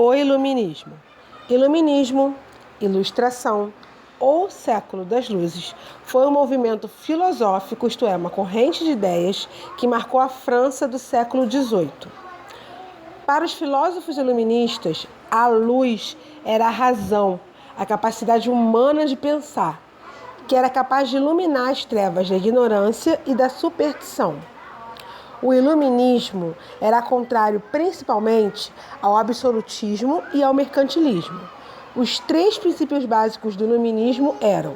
O Iluminismo. Iluminismo, Ilustração ou Século das Luzes foi um movimento filosófico, isto é, uma corrente de ideias que marcou a França do século XVIII. Para os filósofos iluministas, a luz era a razão, a capacidade humana de pensar, que era capaz de iluminar as trevas da ignorância e da superstição. O iluminismo era contrário principalmente ao absolutismo e ao mercantilismo. Os três princípios básicos do iluminismo eram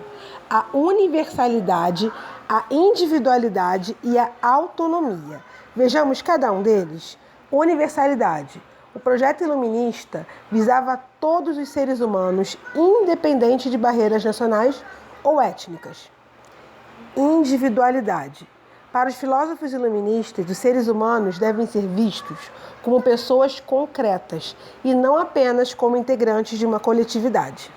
a universalidade, a individualidade e a autonomia. Vejamos cada um deles. Universalidade. O projeto iluminista visava todos os seres humanos, independente de barreiras nacionais ou étnicas. Individualidade. Para os filósofos iluministas, os seres humanos devem ser vistos como pessoas concretas e não apenas como integrantes de uma coletividade.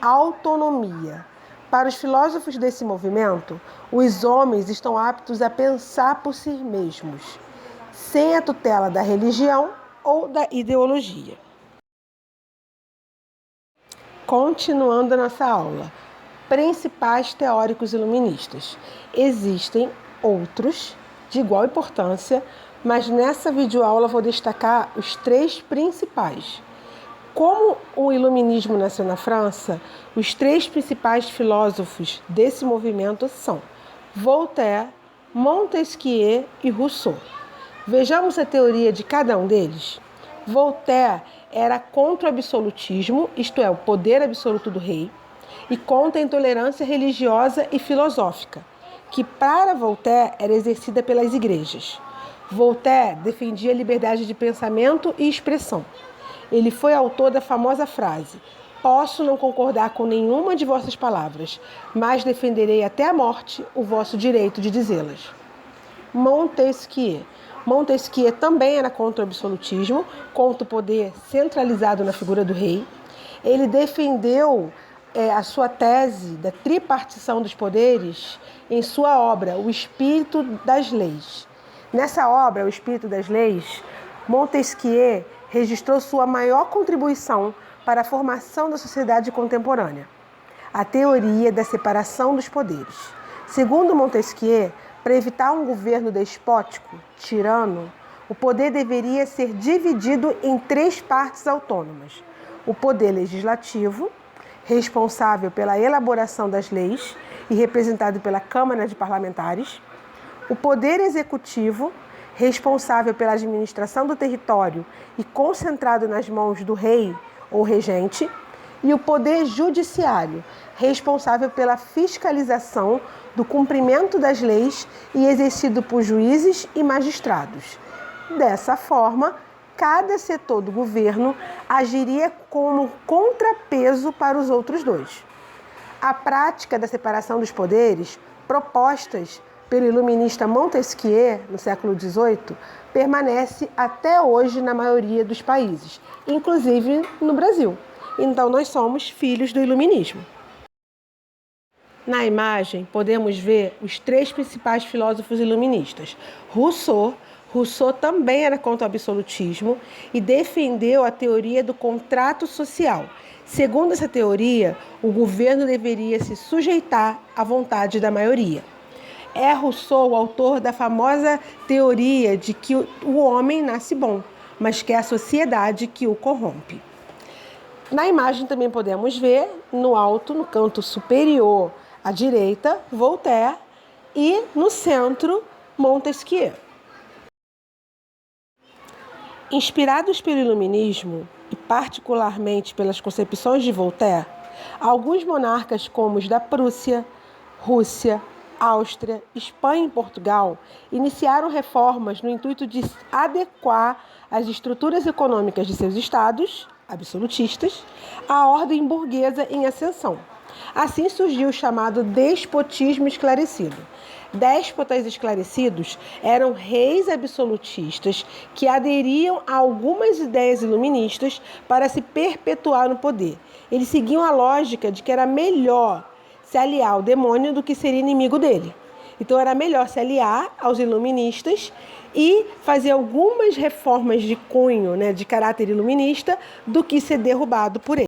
Autonomia. Para os filósofos desse movimento, os homens estão aptos a pensar por si mesmos, sem a tutela da religião ou da ideologia. Continuando a nossa aula. Principais teóricos iluministas. Existem outros de igual importância, mas nessa videoaula vou destacar os três principais. Como o iluminismo nasceu na França, os três principais filósofos desse movimento são Voltaire, Montesquieu e Rousseau. Vejamos a teoria de cada um deles. Voltaire era contra o absolutismo, isto é, o poder absoluto do rei, e contra a intolerância religiosa e filosófica, que para Voltaire era exercida pelas igrejas. Voltaire defendia a liberdade de pensamento e expressão. Ele foi autor da famosa frase: "Posso não concordar com nenhuma de vossas palavras, mas defenderei até a morte o vosso direito de dizê-las." Montesquieu. Montesquieu também era contra o absolutismo, contra o poder centralizado na figura do rei. Ele defendeu a sua tese da tripartição dos poderes em sua obra, O Espírito das Leis. Nessa obra, O Espírito das Leis, Montesquieu registrou sua maior contribuição para a formação da sociedade contemporânea, a teoria da separação dos poderes. Segundo Montesquieu, para evitar um governo despótico, tirano, o poder deveria ser dividido em três partes autônomas: o poder legislativo, responsável pela elaboração das leis e representado pela Câmara de Parlamentares, o poder executivo, responsável pela administração do território e concentrado nas mãos do rei ou regente, e o poder judiciário, responsável pela fiscalização do cumprimento das leis e exercido por juízes e magistrados. Dessa forma, cada setor do governo agiria como contrapeso para os outros dois. A prática da separação dos poderes, propostas pelo iluminista Montesquieu no século XVIII, permanece até hoje na maioria dos países, inclusive no Brasil. Então, nós somos filhos do iluminismo. Na imagem, podemos ver os três principais filósofos iluministas. Rousseau também era contra o absolutismo e defendeu a teoria do contrato social. Segundo essa teoria, o governo deveria se sujeitar à vontade da maioria. É Rousseau o autor da famosa teoria de que o homem nasce bom, mas que é a sociedade que o corrompe. Na imagem também podemos ver, no alto, no canto superior à direita, Voltaire e no centro, Montesquieu. Inspirados pelo iluminismo e particularmente pelas concepções de Voltaire, alguns monarcas como os da Prússia, Rússia, Áustria, Espanha e Portugal iniciaram reformas no intuito de adequar as estruturas econômicas de seus estados, absolutistas, à ordem burguesa em ascensão. Assim surgiu o chamado despotismo esclarecido. Déspotas esclarecidos eram reis absolutistas que aderiam a algumas ideias iluministas para se perpetuar no poder. Eles seguiam a lógica de que era melhor se aliar ao demônio do que ser inimigo dele. Então era melhor se aliar aos iluministas e fazer algumas reformas de cunho, né, de caráter iluminista, do que ser derrubado por eles.